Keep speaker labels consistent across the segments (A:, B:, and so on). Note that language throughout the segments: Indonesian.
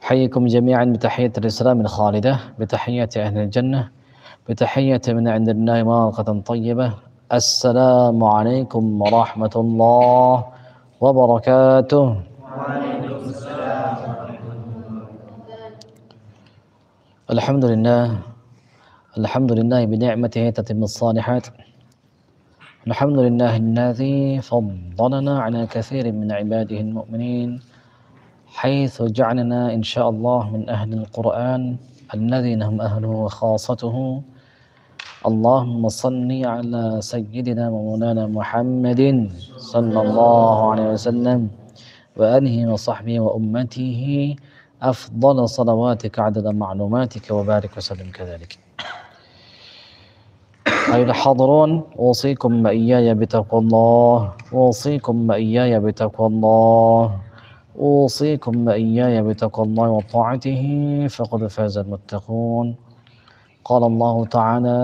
A: أحييكم جميعا بتحية الإسلام الخالدة بتحية أهل الجنة بتحية من عند الله مباركة طيبة. السلام عليكم ورحمة الله وبركاته. الحمد لله بنعمته تتم الصالحات. الحمد لله الذي فضلنا على كثير من عباده المؤمنين حيث جعلنا إن شاء الله من أهل القرآن الذين هم أهله وخاصته. اللهم صل على سيدنا ومولانا محمد صلى الله عليه وسلم وآله وصحبه وأمته أفضل صلواتك عدد معلوماتك وبارك وسلم كذلك. أيها الحاضرون، أوصيكم وإياي بتقوى الله، أوصيكم وإياي بتقوى الله، أوصيكم وإياي بتقوى الله وطاعته فقد فاز المتقون. قال الله تعالى: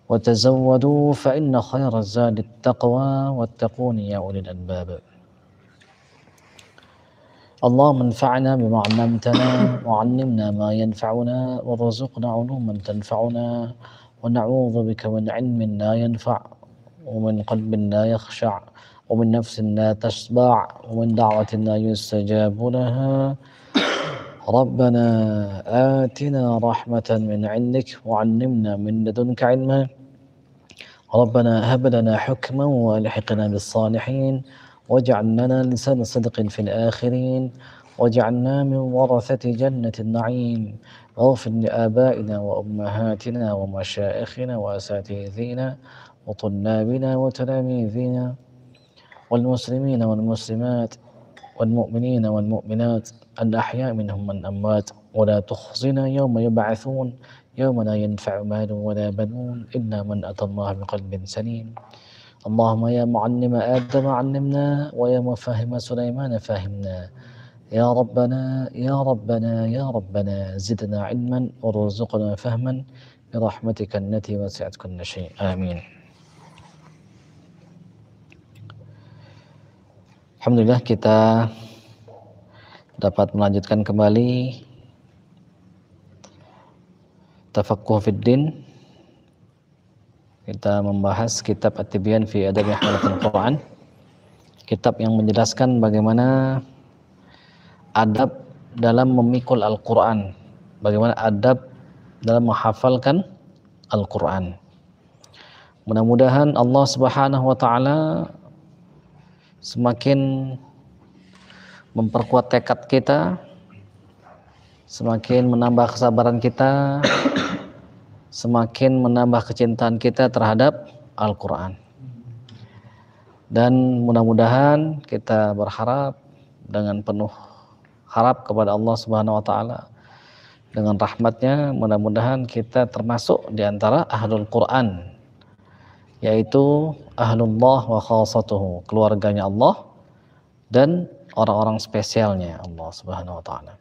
A: وتزودوا فإن خير الزاد التقوى واتقون يا أولي الألباب. اللهم انفعنا بما علمتنا وعلمنا ما ينفعنا وارزقنا علوما تنفعنا ونعوذ بك من علم لا ينفع ومن قلب لا يخشع ومن نفس لا تشبع ومن دعوة لا يستجاب لها. ربنا آتنا رحمة من عندك وعلمنا من لدنك علما. ربنا هب لنا حكما والحقنا بالصالحين واجعل لنا لسان صدق في الآخرين واجعلنا من ورثة جنة النعيم. اغفر لآبائنا وأمهاتنا ومشائخنا وأساتذتنا وطلابنا وتلاميذنا والمسلمين والمسلمات والمؤمنين والمؤمنات الأحياء منهم والأموات ولا تخزنا يوم يبعثون يوم لا ينفع مال ولا بنون إلا من أتى الله بقلب سليم. اللهم يا معلم آدم علمنا ويا مفهم سليمان فهمنا. يا ربنا يا ربنا يا ربنا زدنا علما وارزقنا فهما برحمتك التي وسعت كل شيء آمين. Alhamdulillah, kita dapat melanjutkan kembali Tafaqquh Fiddin. Kita membahas kitab At-Tibyan fi Adabi Hamalatul Quran, kitab yang menjelaskan bagaimana adab dalam memikul Al-Quran, bagaimana adab dalam menghafalkan Al-Quran. Mudah-mudahan Allah Subhanahu wa Ta'ala semakin memperkuat tekad kita, semakin menambah kesabaran kita, semakin menambah kecintaan kita terhadap Al-Quran. Dan mudah-mudahan kita berharap dengan penuh harap kepada Allah Subhanahu wa Ta'ala, dengan rahmatnya mudah-mudahan kita termasuk di antara Ahlul Quran, yaitu Ahlullah wa khasatuhu, keluarganya Allah dan orang-orang spesialnya Allah Subhanahu wa Ta'ala.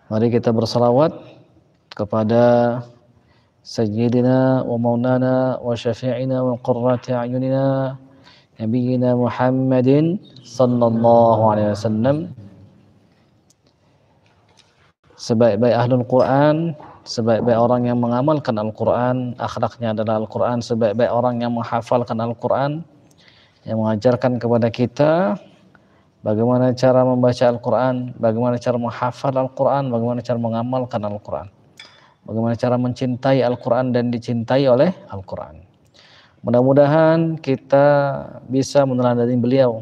A: Mari kita bersalawat kepada Sayyidina wa Maulana wa Syafi'ina wa Qurrati A'yunina Nabiyyina Muhammadin sallallahu alaihi wasallam. Sebaik-baik Ahlul Quran, sebaik-baik orang yang mengamalkan Al-Quran, akhlaknya adalah Al-Quran, sebaik-baik orang yang menghafalkan Al-Quran, yang mengajarkan kepada kita bagaimana cara membaca Al-Quran, bagaimana cara menghafal Al-Quran, bagaimana cara mengamalkan Al-Quran, bagaimana cara mencintai Al-Quran dan dicintai oleh Al-Quran. Mudah-mudahan kita bisa meneladani beliau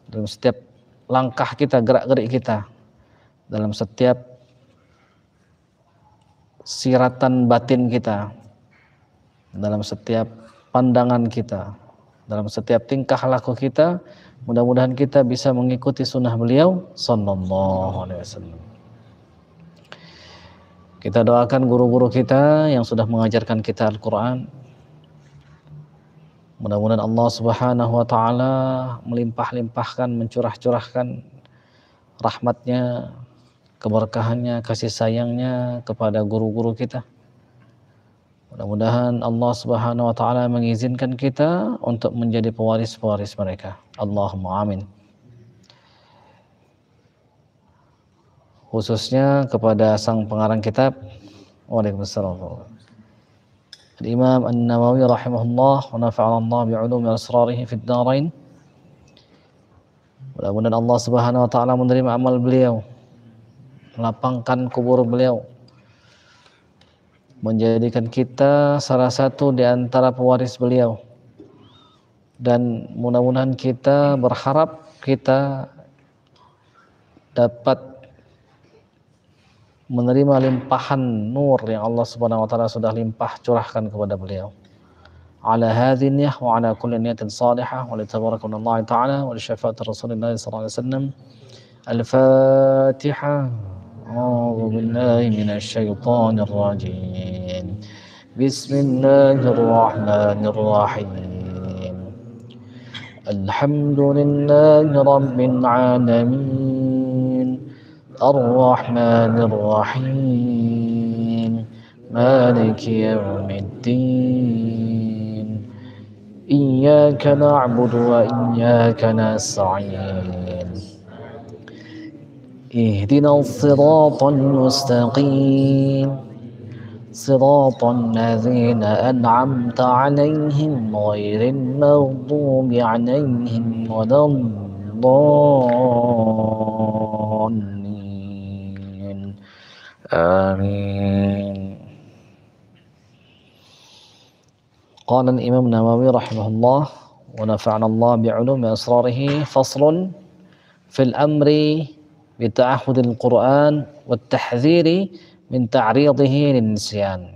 A: dalam setiap langkah kita, gerak-gerik kita, dalam setiap siratan batin kita, dalam setiap pandangan kita, dalam setiap tingkah laku kita. Mudah-mudahan kita bisa mengikuti sunnah beliau sallallahu alaihi wasallam. Kita doakan guru-guru kita yang sudah mengajarkan kita Al-Quran. Mudah-mudahan Allah Subhanahu wa Ta'ala melimpah-limpahkan, mencurah-curahkan rahmatnya, keberkahannya, kasih sayangnya kepada guru-guru kita. Mudah-mudahan Allah Subhanahu wa Ta'ala mengizinkan kita untuk menjadi pewaris-pewaris mereka. Allahumma amin. khususnya kepada sang pengarang kitab. Waalaikumsalam. Al-Imam An-Nawawi rahimahullah wa nafa'ana Allah bi'ulumi asrarihi fid dharain. Mudah-mudahan Allah Subhanahu wa taala menerima amal beliau, melapangkan kubur beliau, menjadikan kita salah satu di antara pewaris beliau, dan mudah-mudahan kita berharap kita dapat menerima limpahan nur yang Allah Subhanahu wa taala sudah limpah curahkan kepada beliau. Ala hadhihi niyyah wa ala kulli niyatin salihah wa li tabarakallahi ta'ala wa li syafaati Rasulillah sallallahu alaihi wasallam. Al-Fatihah. A'udzu billahi minasy syaithanir rajim. Bismillahirrahmanirrahim. Alhamdulillahi rabbil alamin. Ar-Rahmanir Rahim. Maliki yaumiddin. Iyyaka na'budu wa iyyaka nasta'in. Ihdinas siratal mustaqim. Siratal ladzina an'amta 'alaihim ghairil maghdubi 'alaihim waladdallin. Amin. Qala al-Imam Nawawi rahimahullah wa nafa'ana Allah bi'ulumi asrarihi. Faslun fil amri bi ta'ahhudil Qur'an wat tahdhiri min ta'ridihi lin-nisyan.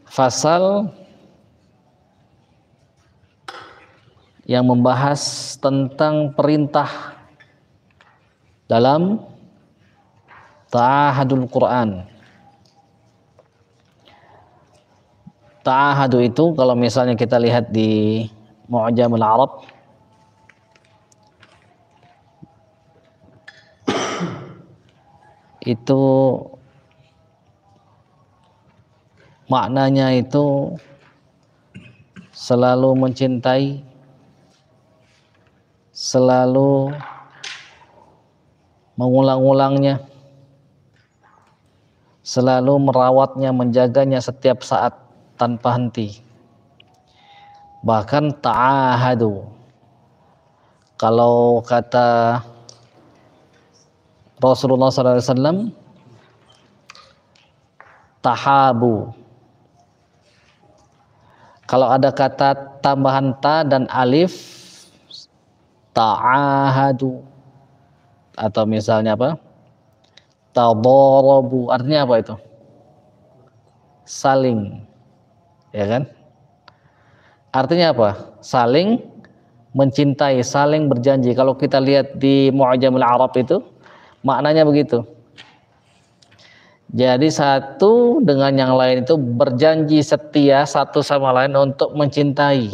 A: Fasal yang membahas tentang perintah dalam ta'ahadul Quran. Ta'ahadu itu kalau misalnya kita lihat di Mu'jamul Arab, itu maknanya itu selalu mencintai, selalu mengulang-ulangnya, selalu merawatnya, menjaganya setiap saat tanpa henti. Bahkan ta'ahadu, kalau kata Rasulullah SAW, tahabu. Kalau ada kata tambahan ta dan alif, ta'ahadu. Atau misalnya apa? Tadarabu. Artinya apa itu? Saling. Ya kan? Artinya apa? Saling mencintai, saling berjanji. Kalau kita lihat di Mu'jamul Arab itu, maknanya begitu. Jadi satu dengan yang lain itu berjanji setia satu sama lain untuk mencintai,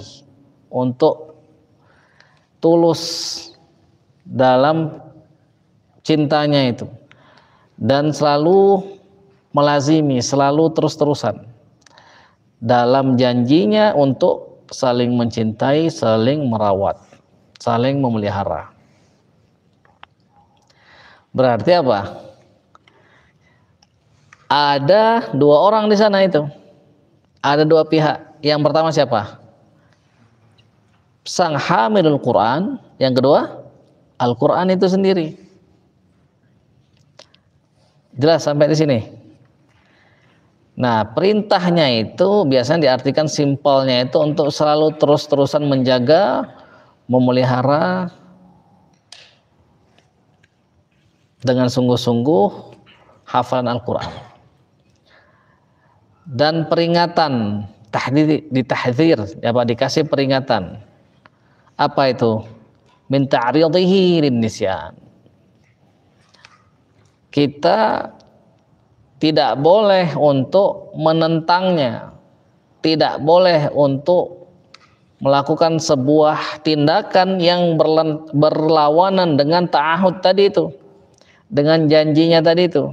A: untuk tulus dalam cintanya itu, dan selalu melazimi, selalu terus-terusan dalam janjinya untuk saling mencintai, saling merawat, saling memelihara. Berarti apa? Ada dua orang di sana itu. Ada dua pihak. Yang pertama siapa? Sang hamilul Quran. Yang kedua, Al-Quran itu sendiri. Jelas sampai di sini? Nah, perintahnya itu biasanya diartikan simpelnya itu untuk selalu terus-terusan menjaga, memelihara dengan sungguh-sungguh hafalan Al-Quran. Dan peringatan, ditahdzir, apa, dikasih peringatan. Apa itu? Min ta'ridhihi lin-nisyan. Kita tidak boleh untuk menentangnya, tidak boleh untuk melakukan sebuah tindakan yang berlawanan dengan ta'ahud tadi itu, dengan janjinya tadi itu.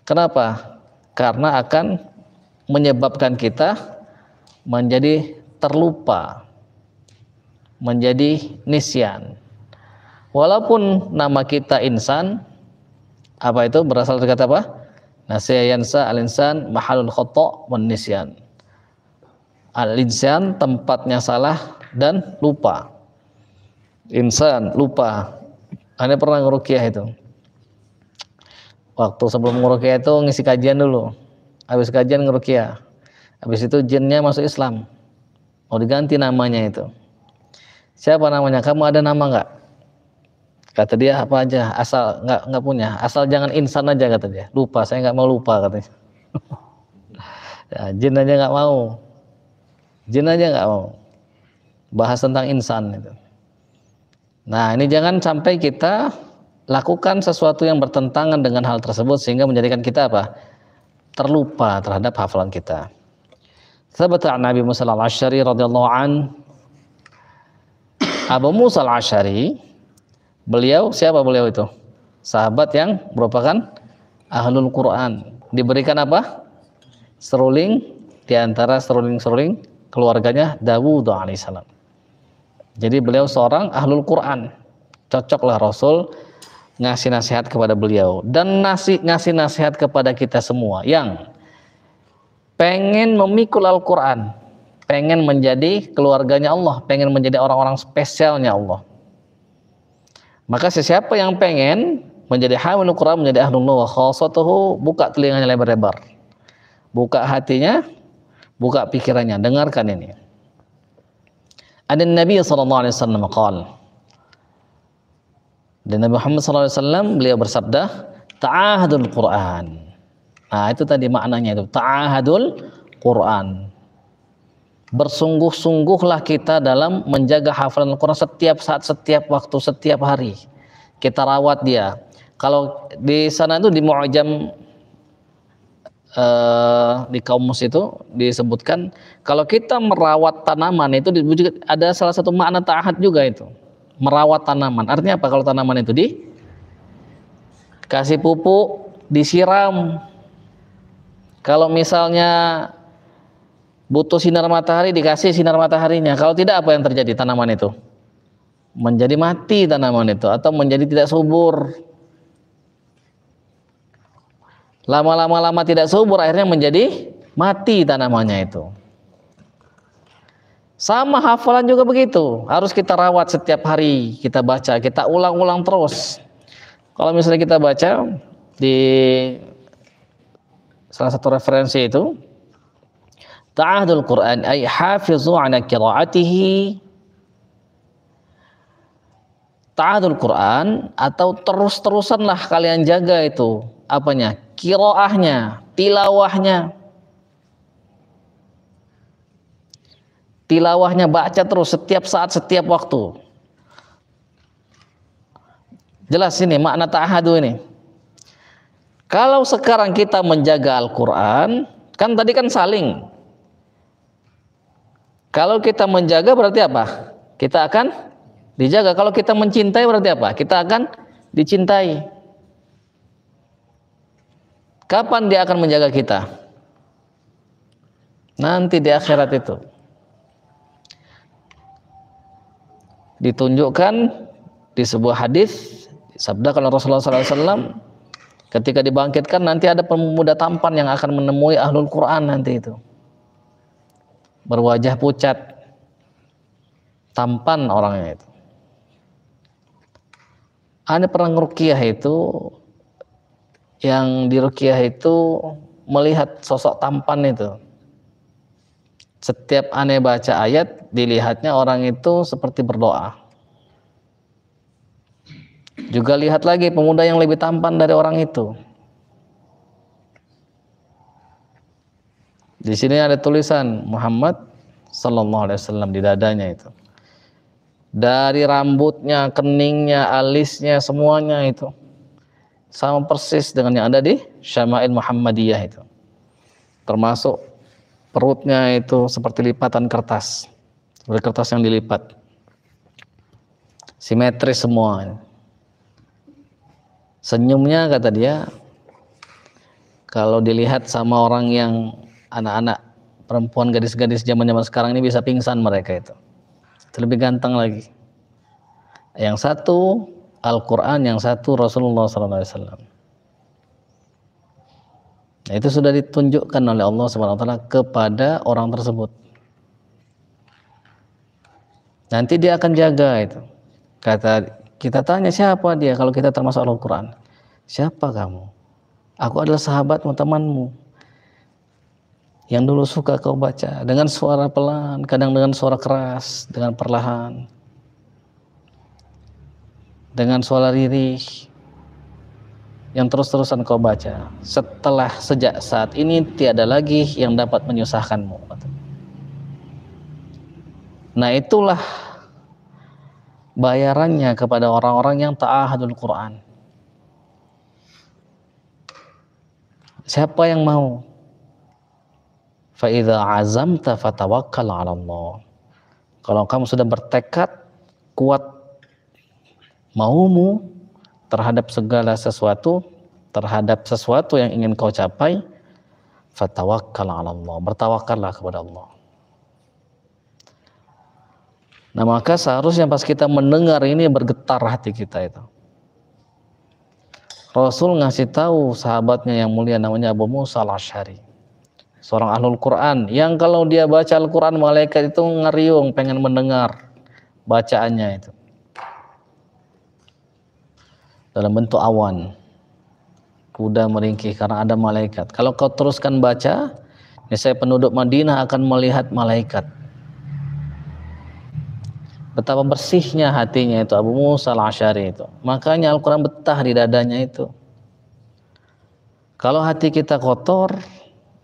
A: Kenapa? Karena akan menyebabkan kita menjadi terlupa, menjadi nisyan. Walaupun nama kita insan, apa itu berasal dari kata apa? Nasiya yansa al-insan mahalul khata' wan nisyan. Al-insan tempatnya salah dan lupa. Insan lupa. Anda pernah ngeruqyah itu? Waktu sebelum ngeruqyah itu ngisi kajian dulu. Habis kajian ngeruqyah. Habis itu jinnya masuk Islam. Mau diganti namanya itu. Siapa namanya? Kamu ada nama enggak? Kata dia apa aja, asal nggak punya, asal jangan insan aja kata dia. Lupa, saya nggak mau lupa katanya. Ya, jin aja nggak mau, jin aja nggak mau. Bahas tentang insan itu. Nah ini jangan sampai kita lakukan sesuatu yang bertentangan dengan hal tersebut sehingga menjadikan kita apa? Terlupa terhadap hafalan kita. Sabata Nabi Musa al-Asy'ari radhiyallahu an, Abu Musa al-Asy'ari, beliau siapa beliau itu? Sahabat yang merupakan ahlul Quran. Diberikan apa? Seruling di antara seruling-seruling keluarganya Dawud alaihissalam. Jadi beliau seorang ahlul Quran. Cocoklah Rasul ngasih nasihat kepada beliau dan ngasih nasihat kepada kita semua yang pengen memikul Al-Quran, pengen menjadi keluarganya Allah, pengen menjadi orang-orang spesialnya Allah. Maka siapa yang pengen menjadi hamilul Quran, menjadi ahlullah wa khassatuhu, buka telinganya lebar-lebar, buka hatinya, buka pikirannya, dengarkan ini. Ada Nabi sallallahu alaihi wasallam qala, dan Nabi Muhammad sallallahu alaihi wasallam beliau bersabda, ta'ahadul Quran. Nah, itu tadi maknanya itu, ta'ahadul Quran. Bersungguh-sungguhlah kita dalam menjaga hafalan Al-Quran setiap saat, setiap waktu, setiap hari. Kita rawat dia. Kalau di sana itu di Mu'jam di Kaumus itu disebutkan kalau kita merawat tanaman itu ada salah satu makna ta'ahad juga itu. Merawat tanaman. Artinya apa kalau tanaman itu dikasih pupuk, disiram. Kalau misalnya butuh sinar matahari, dikasih sinar mataharinya. Kalau tidak, apa yang terjadi? Tanaman itu menjadi mati, tanaman itu, atau menjadi tidak subur. Lama-lama tidak subur, akhirnya menjadi mati tanamannya itu. Sama hafalan juga begitu, harus kita rawat setiap hari, kita baca, kita ulang-ulang terus. Kalau misalnya kita baca di salah satu referensi itu, ta'ahadul Quran ay hafizu ala qiraatihi. Ta'ahadul Quran atau terus-terusanlah kalian jaga itu apanya? Qiraahnya, tilawahnya. Tilawahnya baca terus setiap saat, setiap waktu. Jelas ini makna ta'ahadu ini. Kalau sekarang kita menjaga Al-Quran, kan tadi kan saling. Kalau kita menjaga berarti apa? Kita akan dijaga. Kalau kita mencintai berarti apa? Kita akan dicintai. Kapan dia akan menjaga kita? Nanti di akhirat itu. Ditunjukkan di sebuah hadis, sabda kalau Rasulullah SAW, ketika dibangkitkan nanti ada pemuda tampan yang akan menemui ahlul Quran nanti itu. Berwajah pucat, tampan orangnya itu. Ada pernah ngeruqyah itu, yang diruqyah itu melihat sosok tampan itu. Setiap aneh baca ayat, dilihatnya orang itu seperti berdoa. Juga lihat lagi pemuda yang lebih tampan dari orang itu. Di sini ada tulisan Muhammad sallallahu alaihi wasallam di dadanya itu. Dari rambutnya, keningnya, alisnya, semuanya itu sama persis dengan yang ada di Syama'il Muhammadiyah itu. Termasuk perutnya itu seperti lipatan kertas. Seperti kertas yang dilipat. Simetris semua. Senyumnya kata dia, kalau dilihat sama orang yang anak-anak perempuan, gadis-gadis zaman-zaman sekarang ini bisa pingsan mereka itu. lebih ganteng lagi. Yang satu Al-Quran, yang satu Rasulullah SAW. Nah, itu sudah ditunjukkan oleh Allah SWT kepada orang tersebut. Nanti dia akan jaga itu. Kita tanya siapa dia kalau kita termasuk Al-Quran. Siapa kamu? Aku adalah sahabatmu, temanmu, yang dulu suka kau baca dengan suara pelan, kadang dengan suara keras, dengan perlahan, dengan suara lirih, yang terus-terusan kau baca. Sejak saat ini tiada lagi yang dapat menyusahkanmu. Nah, itulah bayarannya kepada orang-orang yang ta'ahadul Quran. Siapa yang mau? Fa idza azamta fatawakkal 'ala Allah. Kalau kamu sudah bertekad kuat maumu terhadap segala sesuatu, terhadap sesuatu yang ingin kau capai, fatawakkal 'ala Allah. Bertawakallah kepada Allah. Nah, maka seharusnya pas kita mendengar ini bergetar hati kita itu. Rasul ngasih tahu sahabatnya yang mulia namanya Abu Musa al-Asy'ari, seorang ahlul Quran, yang kalau dia baca Al-Quran malaikat itu ngeriung pengen mendengar bacaannya itu dalam bentuk awan, kuda meringkih karena ada malaikat. Kalau kau teruskan baca, niscaya penduduk Madinah akan melihat malaikat. Betapa bersihnya hatinya itu Abu Musa al-Asy'ari itu. Makanya Al-Quran betah di dadanya itu. Kalau hati kita kotor,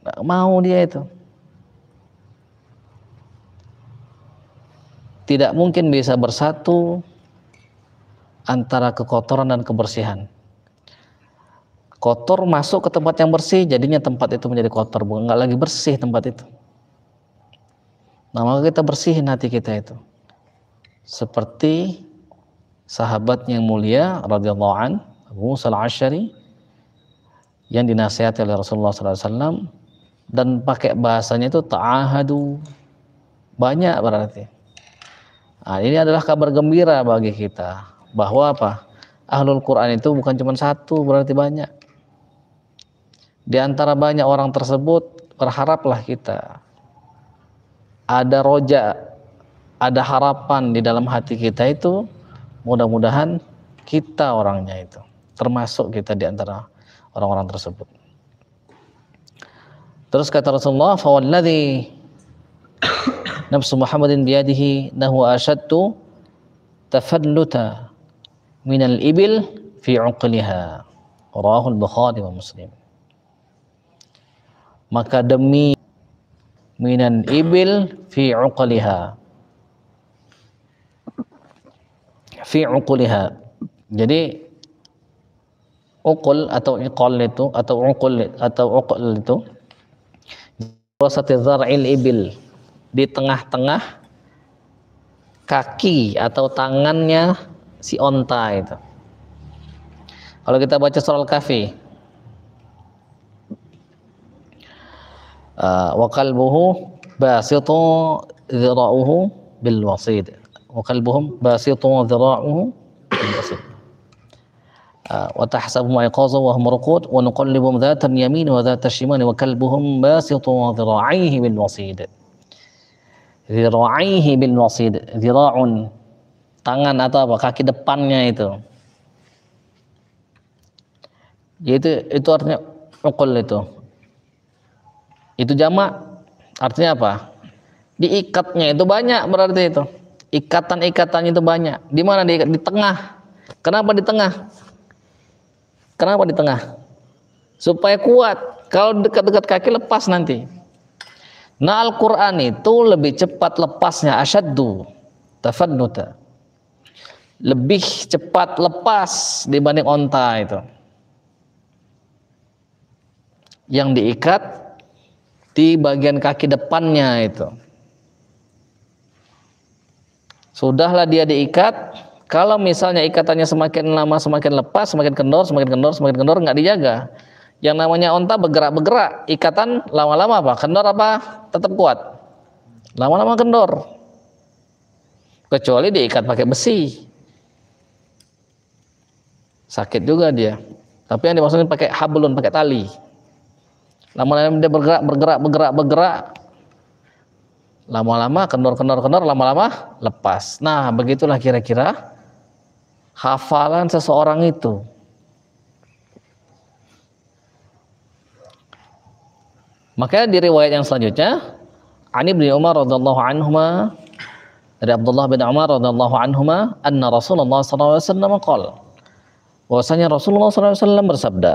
A: nggak mau dia itu. Tidak mungkin bisa bersatu antara kekotoran dan kebersihan. Kotor masuk ke tempat yang bersih, jadinya tempat itu menjadi kotor, bukan nggak lagi bersih tempat itu. Nah, maka kita bersihin hati kita itu. Seperti sahabat yang mulia radhiyallahu an Abu Musa al-Asy'ari yang dinasihati oleh Rasulullah SAW, dan pakai bahasanya itu ta'ahadu, banyak berarti. Nah, ini adalah kabar gembira bagi kita bahwa apa? Ahlul Quran itu bukan cuma satu, berarti banyak. Di antara banyak orang tersebut, berharaplah kita ada roja, ada harapan di dalam hati kita itu, mudah-mudahan kita orangnya itu, termasuk kita di antara orang-orang tersebut. Terus kata Rasulullah, fawalladzi nafsu Muhammadin biyadihi nahu ashaddu tafalluta minal ibil fi uqliha, rawahul Bukhari wa Muslim. Maka demi minan ibil fi uqliha, fi uquliha. Jadi uqul atau iqal itu atau uqul itu wasati dzar'il ibil, di tengah-tengah kaki atau tangannya si onta itu. Kalau kita baca surah Al-Kahfi, wa qalbuhu basitu dzira'uhu bil wasid. وقلبهم باسط ذراعه بالبسيط وتحسبهم أيقاظا وهم رقود ونقلبهم ذات اليمين وذات الشمال وكلبهم باسط ذراعيه بالوصيد. ذراعيه بالوصيد, ذراع tangan atau apa, kaki depannya itu. Itu artinya uqul itu. Itu jamak, artinya apa? Diikatnya itu banyak berarti itu. Ikatan-ikatannya itu banyak. Di mana diikat? Di tengah. Kenapa di tengah? Kenapa di tengah? Supaya kuat. Kalau dekat-dekat kaki lepas nanti. Nah, Al-Quran itu lebih cepat lepasnya, asyaddu tafadnuta, lebih cepat lepas dibanding onta itu. Yang diikat di bagian kaki depannya itu. Sudahlah dia diikat, kalau misalnya ikatannya semakin lama semakin lepas, semakin kendor, nggak dijaga. Yang namanya onta bergerak-bergerak, ikatan lama-lama apa? Kendor apa? Tetap kuat. Lama-lama kendor. kecuali diikat pakai besi, sakit juga dia. Tapi yang dimaksudkan pakai hablun, pakai tali. Lama-lama dia bergerak, lama-lama kendor, lama-lama lepas. Nah, begitulah kira-kira hafalan seseorang itu. Makanya di riwayat yang selanjutnya, Ani bin Umar radhiyallahu anhuma, dari Abdullah bin Umar radhiyallahu anhuma, anna Rasulullah sallallahu alaihi wasallam qala, bahwasanya Rasulullah sallallahu alaihi wasallam bersabda,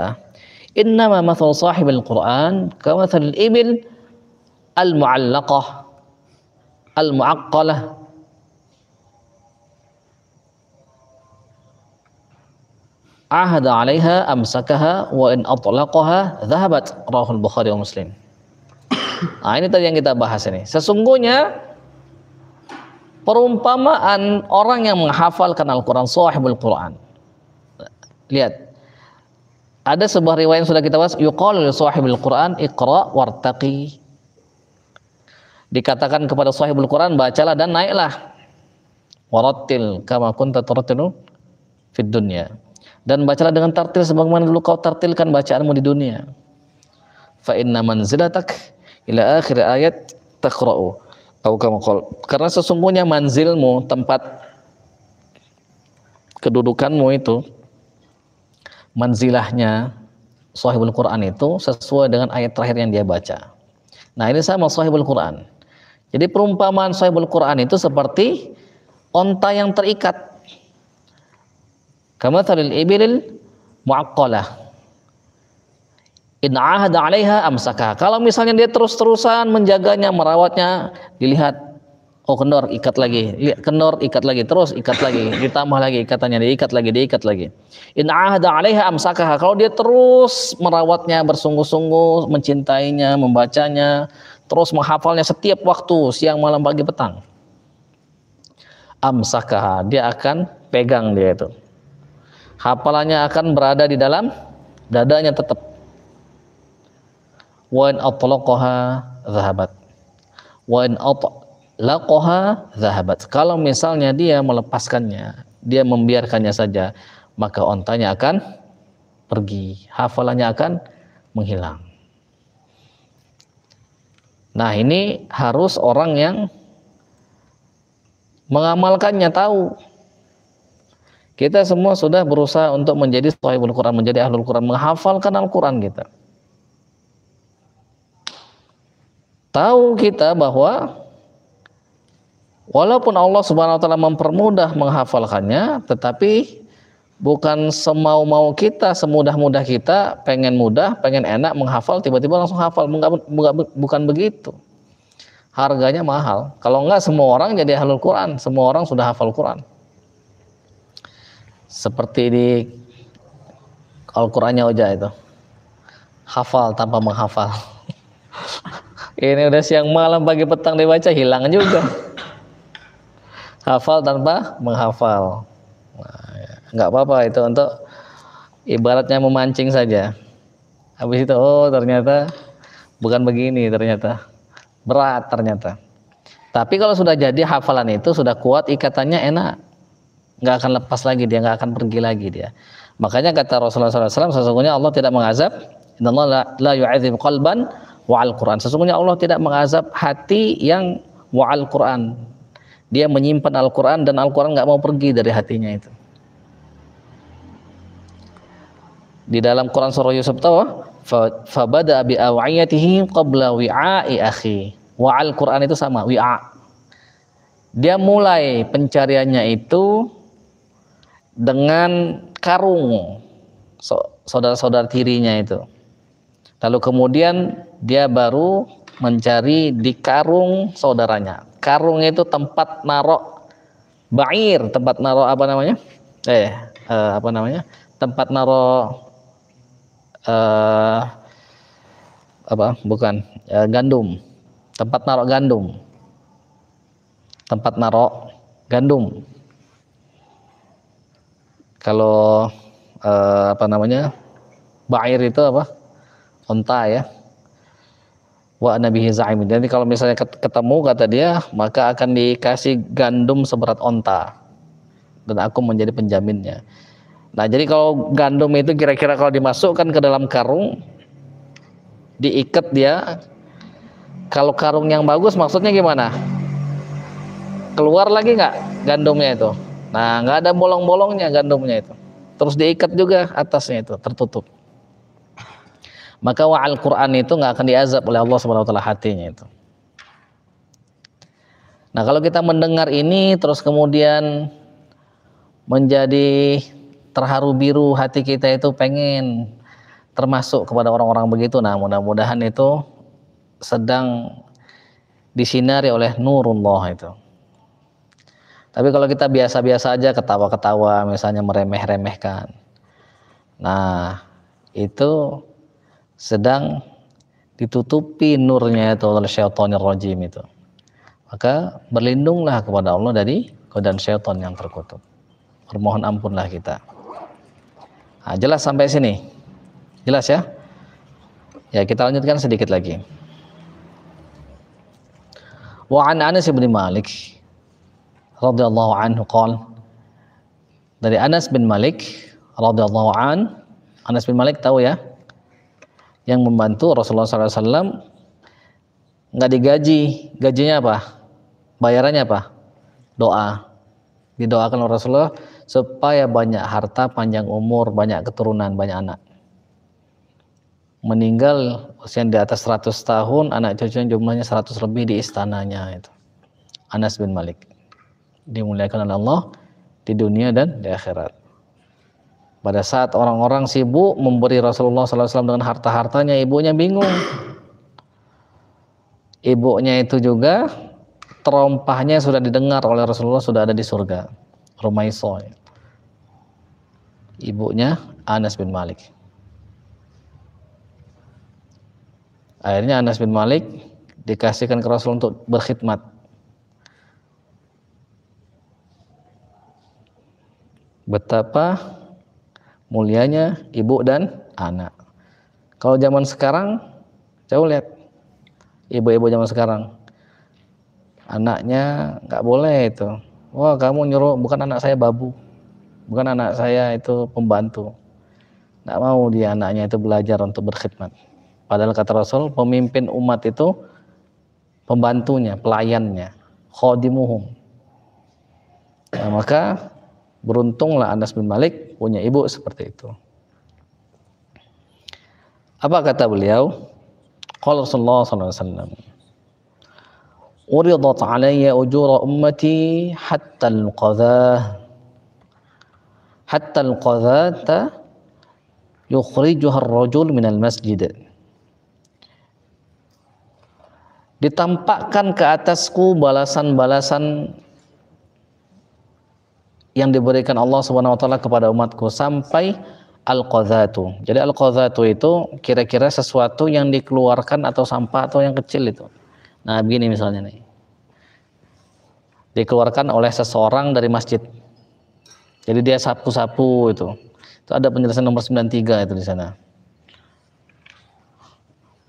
A: innama mathal sahibil Qur'an kamathalil ibil al-mu'allaqah al-mu'aqqalah ahada 'alaiha amsakaha wa in atlaqaha dhahabat, rawahul Bukhari wa Muslim. Nah, ini tadi yang kita bahas ini. Sesungguhnya perumpamaan orang yang menghafalkan Al-Quran, sahibul Quran. Lihat, ada sebuah riwayat yang sudah kita bahas, yuqalu li sahibul Quran iqra wartaqi. Dikatakan kepada sahibul Quran, bacalah dan naiklah. Warattil kama kunta turattilu fid dunya. Dan bacalah dengan tartil sebagaimana dulu kau tartilkan bacaanmu di dunia. Fa inna manzilatak ila akhir ayat taqra'u. Karena sesungguhnya manzilmu, tempat kedudukanmu itu, manzilahnya sahibul Quran itu sesuai dengan ayat terakhir yang dia baca. Nah, ini sama sahibul Quran. Jadi perumpamaan sahibul Quran itu seperti onta yang terikat. Kamathalil ibilil mu'aqqalah. In ahada 'alaiha amsakah. Kalau misalnya dia terus-terusan menjaganya, merawatnya, dilihat, oh kendor, ikat lagi, lihat kendor, ikat lagi, terus ikat lagi, ditambah lagi ikatannya, diikat lagi. In ahada 'alaiha amsakah. Kalau dia terus merawatnya, bersungguh-sungguh mencintainya, membacanya, terus menghafalnya setiap waktu, siang, malam, pagi, petang, amsakah, dia akan pegang dia itu. Hafalannya akan berada di dalam dadanya tetap. Wa in atlaqaha dhahabat. Wa in atlaqaha dhahabat. Kalau misalnya dia melepaskannya, dia membiarkannya saja, maka ontanya akan pergi, hafalannya akan menghilang. Nah, ini harus orang yang mengamalkannya, tahu. Kita semua sudah berusaha untuk menjadi sahibul Quran, menjadi ahlul Quran, menghafalkan Al-Quran kita. Tahu kita bahwa walaupun Allah Subhanahu wa taala mempermudah menghafalkannya, tetapi bukan semau-mau kita, semudah-mudah kita, pengen mudah, pengen enak menghafal, tiba-tiba langsung hafal. Bukan begitu. Harganya mahal. Kalau enggak semua orang jadi ahlul Quran, semua orang sudah hafal Quran. Seperti di Al-Qurannya Oja itu, hafal tanpa menghafal. Ini udah siang malam pagi petang dibaca, hilang juga. Hafal tanpa menghafal. Nah, ya, nggak apa-apa itu, untuk ibaratnya memancing saja. Habis itu, oh ternyata bukan begini, ternyata berat ternyata. Tapi kalau sudah jadi hafalan itu sudah kuat, ikatannya enak, nggak akan lepas lagi dia, nggak akan pergi lagi dia. Makanya kata Rasulullah SAW, sesungguhnya Allah tidak mengazab, innallaha la yu'adzib qalban wa'al Quran. Sesungguhnya Allah tidak mengazab hati yang wa'al Quran. Dia menyimpan Al-Quran dan Al-Quran nggak mau pergi dari hatinya itu. Di dalam Quran surah Yusuf tahu, fabada bi aw'iyatihi qabla wi'a'i akhi. Wa'al Quran itu sama, wi'a. Dia mulai pencariannya itu dengan karung saudara-saudara tirinya itu. Lalu kemudian dia baru mencari di karung saudaranya. Karung itu tempat narok ba'ir, tempat narok apa namanya? Tempat narok gandum. Tempat narok gandum. Tempat narok gandum. Kalau ba'ir itu apa? Onta ya. wa ana bihi za'imin. Jadi kalau misalnya ketemu, kata dia, maka akan dikasih gandum seberat onta dan aku menjadi penjaminnya. Nah, jadi kalau gandum itu kira-kira kalau dimasukkan ke dalam karung, diikat dia, kalau karung yang bagus maksudnya gimana? Keluar lagi nggak gandumnya itu? Nah, nggak ada bolong-bolongnya gandumnya itu. Terus diikat juga atasnya itu, tertutup. Maka wa'al Quran itu nggak akan diazab oleh Allah Subhanahu wa taala hatinya itu. Nah, kalau kita mendengar ini terus kemudian menjadi terharu biru, hati kita itu pengen termasuk kepada orang-orang begitu. Nah, mudah-mudahan itu sedang disinari oleh nurullah itu. Tapi kalau kita biasa-biasa aja, ketawa-ketawa, misalnya meremeh-remehkan, nah itu sedang ditutupi nurnya itu oleh syaitanir rajim itu. Maka berlindunglah kepada Allah dari godaan syaitan yang terkutuk. Bermohon ampunlah kita. Nah, jelas sampai sini? Jelas ya? Ya, kita lanjutkan sedikit lagi. Wa an Anas bin Malik radhiyallahu anhu qala, dari Anas bin Malik radhiyallahu an, Anas bin Malik tahu ya, yang membantu Rasulullah SAW nggak digaji, gajinya apa? Bayarannya apa? Doa. Didoakan oleh Rasulullah supaya banyak harta, panjang umur, banyak keturunan, banyak anak. Meninggal usia di atas 100 tahun, anak cucunya jumlahnya 100 lebih di istananya itu. Anas bin Malik dimuliakan oleh Allah di dunia dan di akhirat. Pada saat orang-orang sibuk memberi Rasulullah SAW dengan harta-hartanya, ibunya bingung. Ibunya itu juga terompahnya sudah didengar oleh Rasulullah, sudah ada di surga. Rumaiso, ibunya Anas bin Malik. Akhirnya Anas bin Malik dikasihkan ke Rasul untuk berkhidmat. Betapa mulianya ibu dan anak. Kalau zaman sekarang, coba lihat ibu-ibu zaman sekarang, anaknya nggak boleh itu. Wah, kamu nyuruh, bukan anak saya babu, bukan anak saya itu pembantu. Nggak mau dia anaknya itu belajar untuk berkhidmat. Padahal kata Rasul, pemimpin umat itu pembantunya, pelayannya, khadimuhum. Nah, maka beruntunglah Anas bin Malik punya ibu seperti itu. Apa kata beliau? Qala Rasulullah SAW, uridat alayya ujura ummati hatta al-qadhata yukhrijuha ar-rajul minal masjid. Ditampakkan ke atasku balasan-balasan yang diberikan Allah Subhanahu wa taala kepada umatku sampai al-qadhatu. Jadi al-qadhatu itu kira-kira sesuatu yang dikeluarkan atau sampah atau yang kecil itu. Nah, begini misalnya nih. Dikeluarkan oleh seseorang dari masjid. Jadi dia sapu-sapu itu. Itu ada penjelasan nomor 93 itu di sana.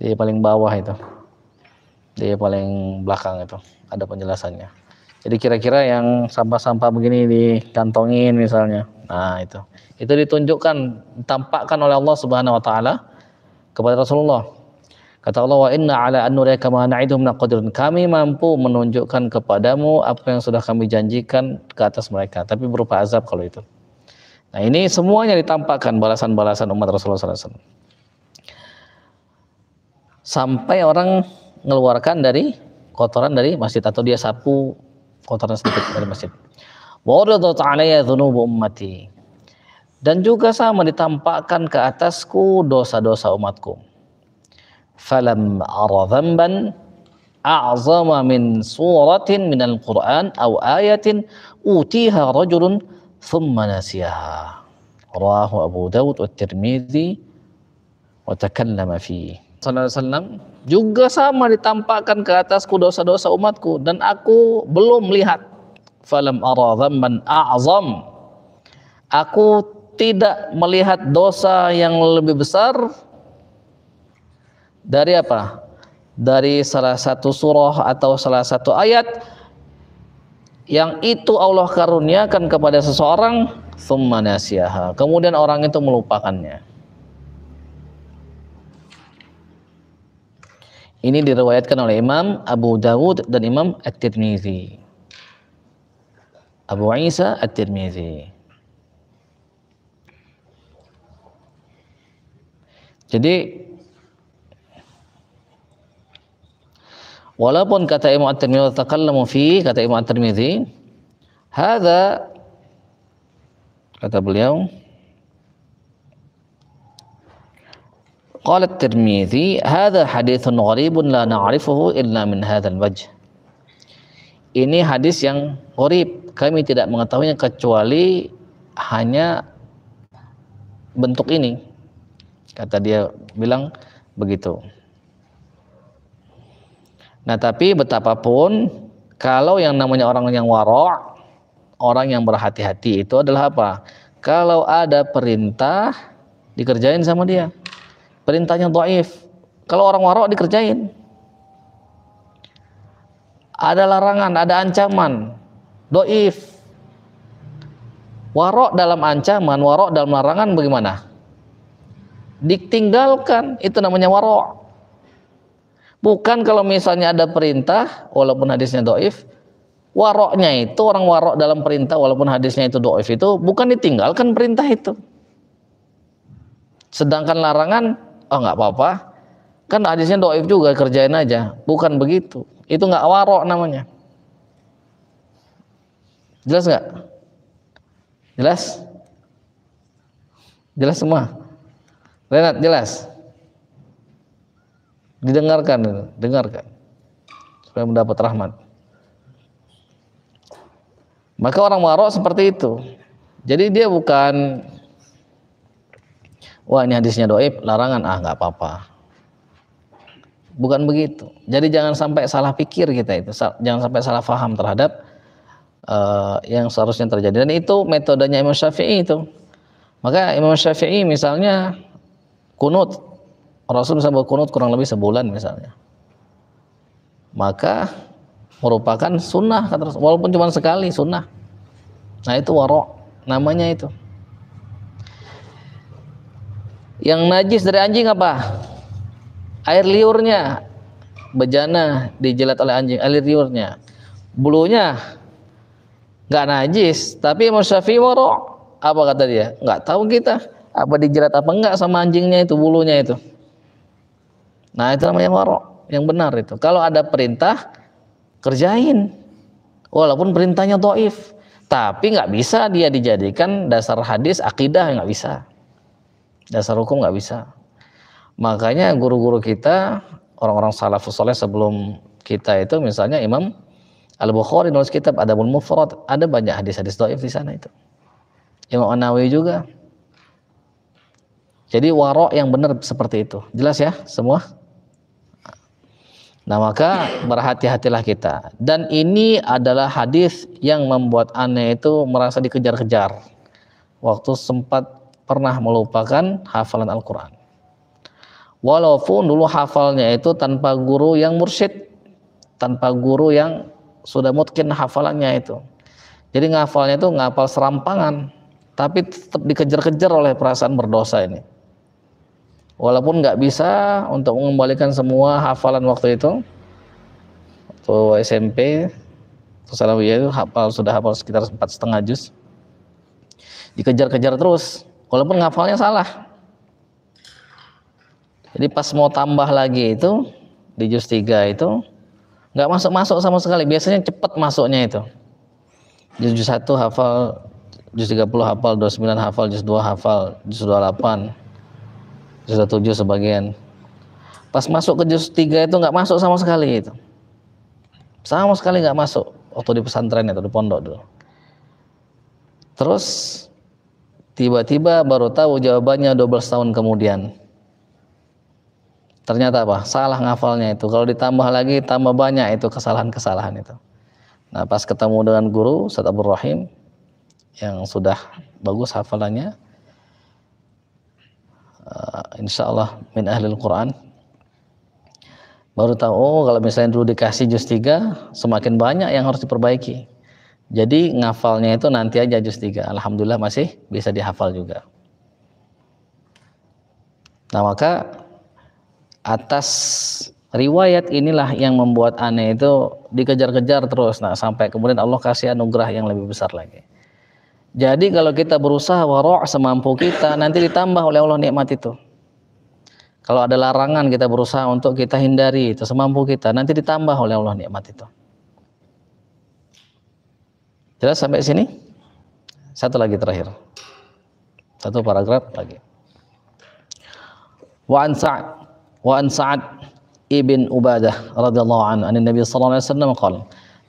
A: Di paling bawah itu. Di paling belakang itu ada penjelasannya. Jadi kira-kira yang sampah-sampah begini dikantongin misalnya. Nah, itu ditunjukkan, ditampakkan oleh Allah Subhanahu wa taala kepada Rasulullah. Kata Allah, wa inna ala an nuriyaka ma na'iduhum naqdirun. Kami mampu menunjukkan kepadamu apa yang sudah kami janjikan ke atas mereka, tapi berupa azab kalau itu. Nah, ini semuanya ditampakkan balasan-balasan umat Rasulullah SAW. Sampai orang mengeluarkan dari kotoran dari masjid atau dia sapu kotoran sedikit dari masjid. Wa uridat alayya dhunubu ummati. Dan juga sama ditampakkan ke atasku dosa-dosa umatku. Falam ara dhanban a'zama min suratin minal Qur'an aw ayatin utiha rajulun thumma nasiyaha. Rawahu Abu Dawud wa Tirmidzi wa takallama fihi. Sallallahu alaihi wasallam juga sama ditampakkan ke atasku dosa-dosa umatku dan aku belum melihat. Falam ara dhanban a'zam. Aku tidak melihat dosa yang lebih besar dari apa? dari salah satu surah atau salah satu ayat yang itu Allah karuniakan kepada seseorang, tsumma nasiyaha, kemudian orang itu melupakannya. Ini diriwayatkan oleh Imam Abu Dawud dan Imam At-Tirmizi. Abu Isa At-Tirmizi. Jadi walaupun kata Imam At-Tirmizi takallamu fi, kata Imam At-Tirmizi, hadza, kata beliau, qala At-Tirmizi hadza haditsun gharibun la na'rifuhu illa min hadzal wajh. Ini hadis yang gharib, kami tidak mengetahuinya kecuali hanya bentuk ini. Kata dia bilang begitu. Nah, tapi betapapun kalau yang namanya orang yang wara', orang yang berhati-hati itu adalah apa? Kalau ada perintah dikerjain sama dia. Perintahnya dhaif. Kalau orang wara' dikerjain. Ada larangan, ada ancaman, dhaif. Wara' dalam ancaman, wara' dalam larangan bagaimana? Ditinggalkan, itu namanya wara'. Bukan kalau misalnya ada perintah walaupun hadisnya dhaif, waroknya itu, orang warok dalam perintah walaupun hadisnya itu dhaif, itu bukan ditinggalkan perintah itu. Sedangkan larangan, oh nggak apa-apa, kan hadisnya dhaif juga, kerjain aja. Bukan begitu. Itu nggak warok namanya. Jelas nggak? Jelas? Jelas semua? Renat, jelas? Didengarkan, dengarkan supaya mendapat rahmat. Maka orang warok seperti itu. Jadi dia bukan, wah ini hadisnya dhaif, larangan, nggak apa-apa. Bukan begitu. Jadi jangan sampai salah pikir kita itu, jangan sampai salah faham terhadap yang seharusnya terjadi. Dan itu metodenya Imam Syafi'i itu. Maka Imam Syafi'i misalnya kunut, Rasul bisa berkunut kurang lebih sebulan misalnya, maka merupakan sunnah, walaupun cuma sekali sunnah. Nah itu wara' namanya itu. Yang najis dari anjing apa? Air liurnya, bejana dijilat oleh anjing, air liurnya. Bulunya nggak najis, tapi Imam Syafi'i wara'. Apa kata dia? Nggak tahu kita apa dijilat apa enggak sama anjingnya itu, bulunya itu. Nah itu namanya wara', yang benar itu. Kalau ada perintah, kerjain. Walaupun perintahnya dhaif, tapi nggak bisa dia dijadikan dasar hadis akidah, nggak bisa. Dasar hukum nggak bisa. Makanya guru-guru kita, orang-orang salafus saleh sebelum kita itu, misalnya Imam Al-Bukhari nulis kitab Adabul Mufrad, ada banyak hadis-hadis dhaif di sana itu. Imam An-Nawawi juga. Jadi wara' yang benar seperti itu. Jelas ya semua? Nah maka berhati-hatilah kita. Dan ini adalah hadis yang membuat aneh itu merasa dikejar-kejar waktu sempat pernah melupakan hafalan Al-Quran. Walaupun dulu hafalnya itu tanpa guru yang mursyid, tanpa guru yang sudah mungkin hafalannya itu. Jadi ngafalnya itu ngafal serampangan, tapi tetap dikejar-kejar oleh perasaan berdosa ini. Walaupun nggak bisa untuk mengembalikan semua hafalan waktu itu, waktu SMP, Sanawiyah itu sudah hafal sekitar 4,5 juz, dikejar-kejar terus, walaupun ngafalnya salah. Jadi pas mau tambah lagi itu di juz 3 itu nggak masuk sama sekali. Biasanya cepat masuknya itu. Juz 1 hafal, juz 30 hafal, 29 hafal, juz 2 hafal, juz 28. Sudah 7 sebagian. Pas masuk ke juz 3 itu nggak masuk sama sekali itu. Sama sekali nggak masuk waktu di pesantren itu, di pondok dulu. Terus tiba-tiba baru tahu jawabannya 12 tahun kemudian. Ternyata apa? Salah ngafalnya itu. Kalau ditambah lagi tambah banyak itu kesalahan-kesalahan itu. Nah, pas ketemu dengan guru Ustaz Abdul Rahim yang sudah bagus hafalannya, insya Allah min ahlil Quran, Baru tahu, oh kalau misalnya dulu dikasih juz 3, semakin banyak yang harus diperbaiki. Jadi ngafalnya itu nanti aja juz 3. Alhamdulillah masih bisa dihafal juga. Nah maka atas riwayat inilah yang membuat aneh itu dikejar-kejar terus. Nah sampai kemudian Allah kasih anugerah yang lebih besar lagi. Jadi kalau kita berusaha waro' semampu kita, nanti ditambah oleh Allah nikmat itu. Kalau ada larangan kita berusaha untuk kita hindari itu semampu kita, nanti ditambah oleh Allah nikmat itu. Jelas sampai sini? Satu lagi terakhir. Satu paragraf lagi. Wa an Sa'ad ibn Ubadah radhiyallahu anhu an Nabi sallallahu alaihi wasallam qala.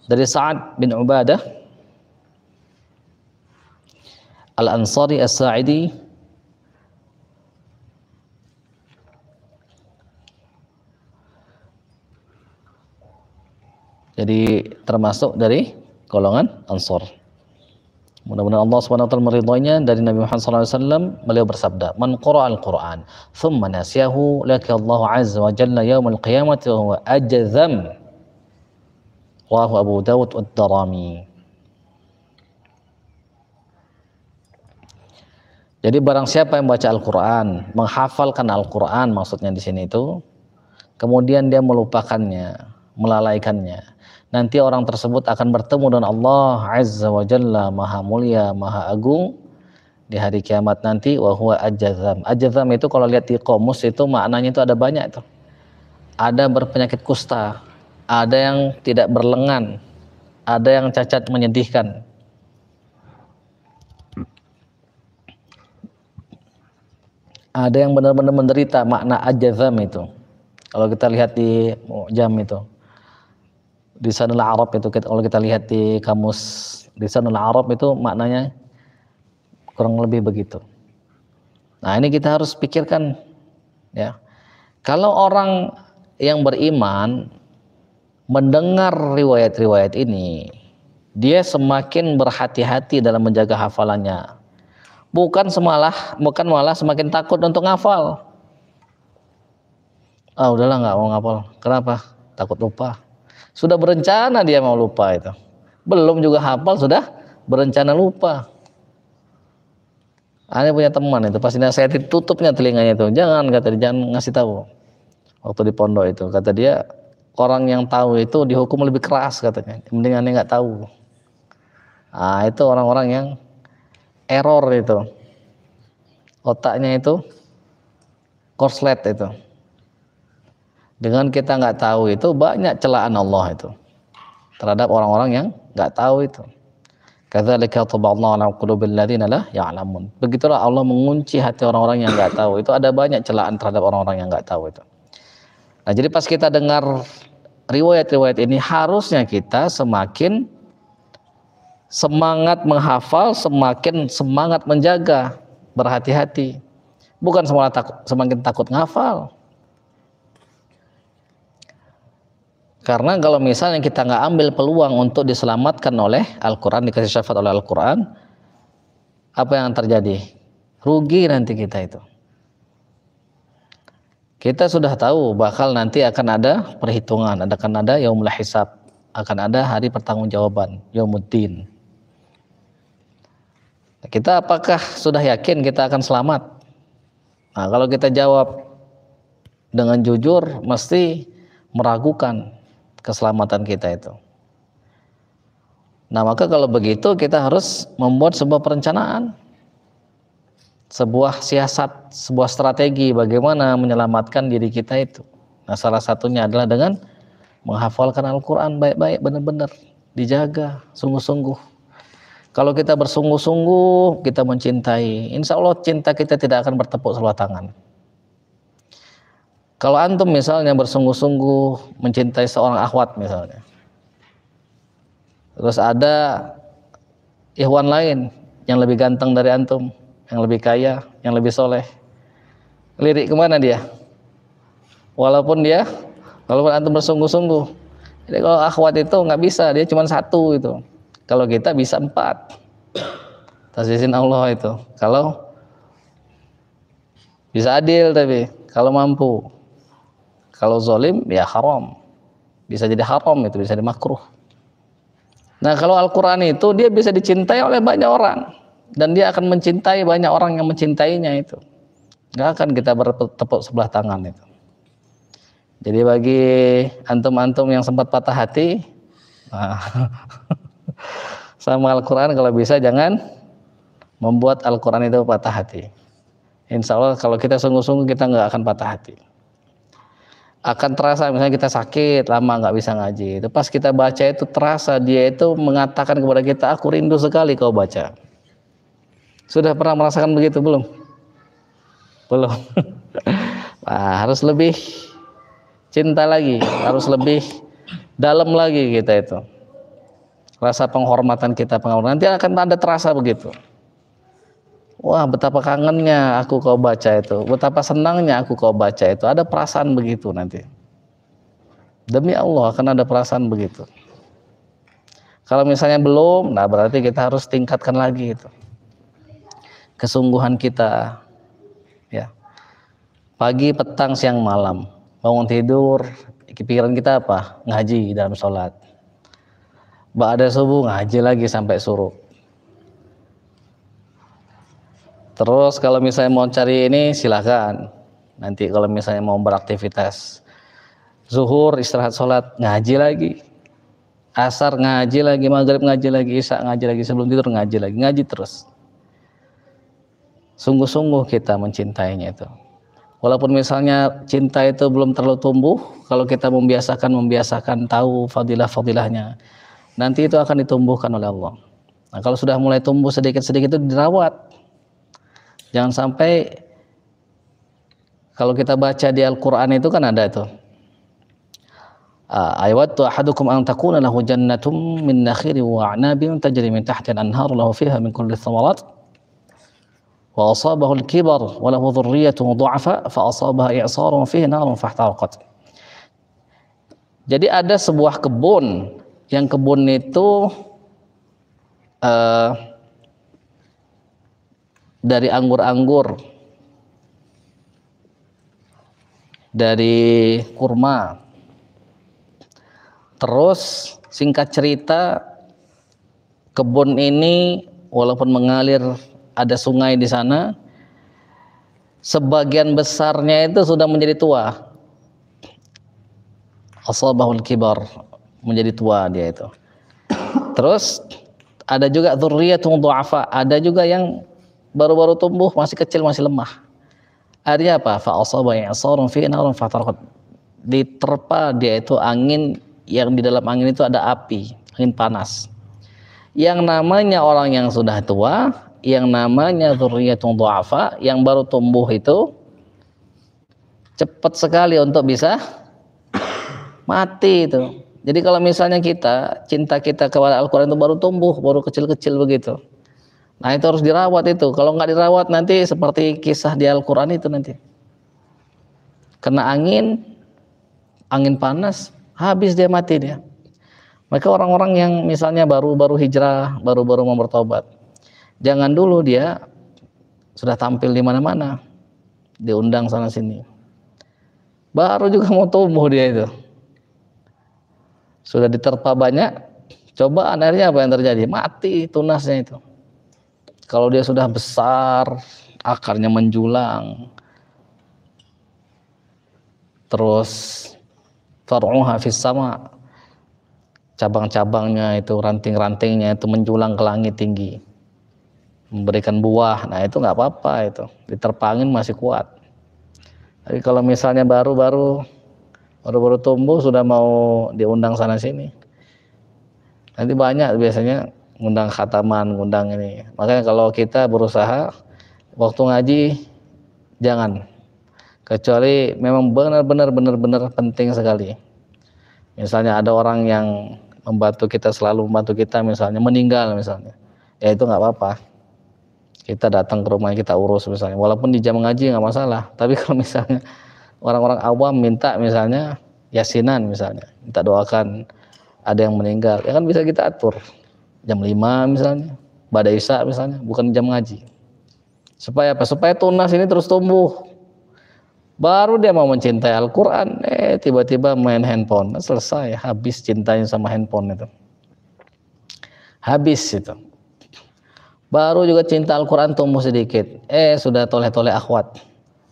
A: Dari Sa'ad bin Ubadah Al-Ansari As-Sa'idi jadi termasuk dari golongan Ansar. Mudah-mudahan Allah Subhanahu wa taala meridhoinya. Dari Nabi Muhammad sallallahu alaihi wasallam, beliau bersabda, "Man qara'al Qur'an, thumma nasiyahu, laka Allah azza wa jalla yaumil qiyamati wa huwa ajzam." Rawahu Abu Dawud ad-Darimi. Jadi barang siapa yang baca Al-Qur'an, menghafalkan Al-Qur'an maksudnya di sini itu, kemudian dia melupakannya, melalaikannya, nanti orang tersebut akan bertemu dengan Allah Azza wa Jalla, Maha Mulia, Maha Agung di hari kiamat nanti. Wa huwa ajzam. Ajzam itu kalau lihat di kamus itu maknanya itu ada banyak itu. Ada berpenyakit kusta, ada yang tidak berlengan, ada yang cacat menyedihkan. Ada yang benar-benar menderita, makna ajzam itu. Kalau kita lihat di Mu'jam itu, Lisanul Arab itu, kalau kita lihat di kamus Lisanul Arab itu maknanya kurang lebih begitu. Nah ini kita harus pikirkan ya. Kalau orang yang beriman mendengar riwayat-riwayat ini, dia semakin berhati-hati dalam menjaga hafalannya. Bukan malah semakin takut untuk ngafal. Ah udahlah nggak mau ngafal. Kenapa? Takut lupa. Sudah berencana dia mau lupa itu. Belum juga hafal sudah berencana lupa. Ana punya teman itu, pasti saya tutupnya telinganya itu. Jangan, kata dia, jangan ngasih tahu. Waktu di pondok itu kata dia, orang yang tahu itu dihukum lebih keras katanya. Mending aneh nggak tahu. Ah itu orang-orang yang error itu. Otaknya itu korslet itu. Dengan kita nggak tahu itu banyak celaan Allah itu terhadap orang-orang yang nggak tahu itu. Kadzalika taballahu ala qulubil ladzina la ya'lamun. Begitulah Allah mengunci hati orang-orang yang nggak tahu. Itu ada banyak celaan terhadap orang-orang yang nggak tahu itu. Nah, jadi pas kita dengar riwayat-riwayat ini, harusnya kita semakin semangat menghafal, semakin semangat menjaga, berhati-hati. Bukan semakin takut ngafal. Karena kalau misalnya kita nggak ambil peluang untuk diselamatkan oleh Al-Quran, dikasih syafaat oleh Al-Quran, apa yang terjadi? Rugi nanti kita itu. Kita sudah tahu bakal nanti akan ada perhitungan, akan ada yaumul hisab, akan ada hari pertanggungjawaban, yaumuddin. Kita apakah sudah yakin kita akan selamat? Nah, kalau kita jawab dengan jujur, mesti meragukan keselamatan kita itu. Nah maka kalau begitu kita harus membuat sebuah perencanaan, sebuah siasat, sebuah strategi bagaimana menyelamatkan diri kita itu. Nah salah satunya adalah dengan menghafalkan Al-Quran baik-baik, benar-benar dijaga sungguh-sungguh. Kalau kita bersungguh-sungguh, kita mencintai, insya Allah cinta kita tidak akan bertepuk sebelah tangan. Kalau antum misalnya bersungguh-sungguh mencintai seorang akhwat misalnya, terus ada ikhwan lain yang lebih ganteng dari antum, yang lebih kaya, yang lebih soleh, lirik kemana dia? Walaupun antum bersungguh-sungguh. Jadi kalau akhwat itu nggak bisa, dia cuma satu itu. Kalau kita bisa 4. Atas izin Allah itu. Kalau bisa adil, tapi kalau mampu. Kalau zalim ya haram. Bisa jadi haram, itu bisa jadi makruh. Nah, kalau Al-Qur'an itu dia bisa dicintai oleh banyak orang dan dia akan mencintai banyak orang yang mencintainya itu. Nggak akan kita bertepuk sebelah tangan itu. Jadi bagi antum-antum yang sempat patah hati, nah, sama Al-Quran kalau bisa jangan membuat Al-Quran itu patah hati. Insya Allah kalau kita sungguh-sungguh kita nggak akan patah hati. Akan terasa misalnya kita sakit lama nggak bisa ngaji, itu pas kita baca itu terasa dia itu mengatakan kepada kita, aku rindu sekali kau baca. Sudah pernah merasakan begitu belum? Belum. Nah, harus lebih cinta lagi, harus lebih dalam lagi kita itu. Rasa penghormatan kita, nanti akan ada terasa begitu. Wah, betapa kangennya aku kau baca itu, betapa senangnya aku kau baca itu, ada perasaan begitu nanti. Demi Allah akan ada perasaan begitu. Kalau misalnya belum, nah berarti kita harus tingkatkan lagi itu kesungguhan kita, ya. Pagi, petang, siang, malam, bangun tidur, pikiran kita apa? Ngaji dalam sholat. Ba'da subuh ngaji lagi sampai suruh. Terus kalau misalnya mau cari ini silakan. Nanti kalau misalnya mau beraktivitas, zuhur istirahat sholat ngaji lagi, asar ngaji lagi, maghrib ngaji lagi, isya ngaji lagi, sebelum tidur ngaji lagi, ngaji terus. Sungguh-sungguh kita mencintainya itu. Walaupun misalnya cinta itu belum terlalu tumbuh, kalau kita membiasakan tahu fadilah-fadilahnya, nanti itu akan ditumbuhkan oleh Allah. Nah, kalau sudah mulai tumbuh sedikit-sedikit itu dirawat. Jangan sampai kalau kita baca di Al-Quran itu kan ada itu. Ayawattu ahadukum an takuna lahu jannatum min nakhilin wa a'nabin tajri min tahtiha al-anhar lahu fiha min kulli thamarat wa asabahu al-kibar wa lahu dhurriyyatun du'afa fa asabaha i'sarun fihi narun fahtaraqat. Jadi ada sebuah kebun, yang kebun itu dari anggur-anggur, dari kurma. Terus singkat cerita, kebun ini walaupun mengalir ada sungai di sana, sebagian besarnya itu sudah menjadi tua. Asabahul kibar, menjadi tua dia itu. Terus ada juga dzurriyyatun du'afa, ada juga yang baru-baru tumbuh, masih kecil, masih lemah. Artinya apa? Fa asaba i'sarun fi narun fatarqat. Diterpa dia itu angin, yang di dalam angin itu ada api, angin panas. Yang namanya orang yang sudah tua, yang namanya dzurriyyatun du'afa, yang baru tumbuh itu cepat sekali untuk bisa mati itu. Jadi kalau misalnya cinta kita kepada Al-Quran itu baru tumbuh, baru kecil-kecil begitu. Nah itu harus dirawat itu. Kalau nggak dirawat nanti seperti kisah di Al-Quran itu nanti. Kena angin panas, habis dia, mati dia. Maka orang-orang yang misalnya baru-baru hijrah, baru-baru mau bertobat, jangan dulu dia sudah tampil di mana-mana, diundang sana sini. Baru juga mau tumbuh dia itu. Sudah diterpa banyak cobaan, akhirnya apa yang terjadi? Mati tunasnya itu. Kalau dia sudah besar, akarnya menjulang, terus far'uha fis sama, cabang-cabangnya itu, ranting-rantingnya itu menjulang ke langit tinggi, memberikan buah. Nah itu nggak apa-apa, itu diterpa angin masih kuat. Tapi kalau misalnya baru-baru tumbuh sudah mau diundang sana sini, nanti banyak biasanya ngundang khataman, ngundang ini. Makanya kalau kita berusaha waktu ngaji jangan, kecuali memang benar-benar penting sekali. Misalnya ada orang yang membantu kita, selalu membantu kita, misalnya meninggal misalnya, ya itu nggak apa-apa, kita datang ke rumah, kita urus misalnya, walaupun di jam ngaji nggak masalah. Tapi kalau misalnya orang-orang awam minta misalnya yasinan, misalnya minta doakan ada yang meninggal, ya kan bisa kita atur jam 5 misalnya, ba'da isya misalnya, bukan jam ngaji. Supaya apa? Supaya tunas ini terus tumbuh. Baru dia mau mencintai Al-Quran, tiba-tiba main handphone. Selesai, habis cintanya sama handphone itu. Habis itu. Baru juga cinta Al-Quran tumbuh sedikit. Sudah toleh-toleh akhwat.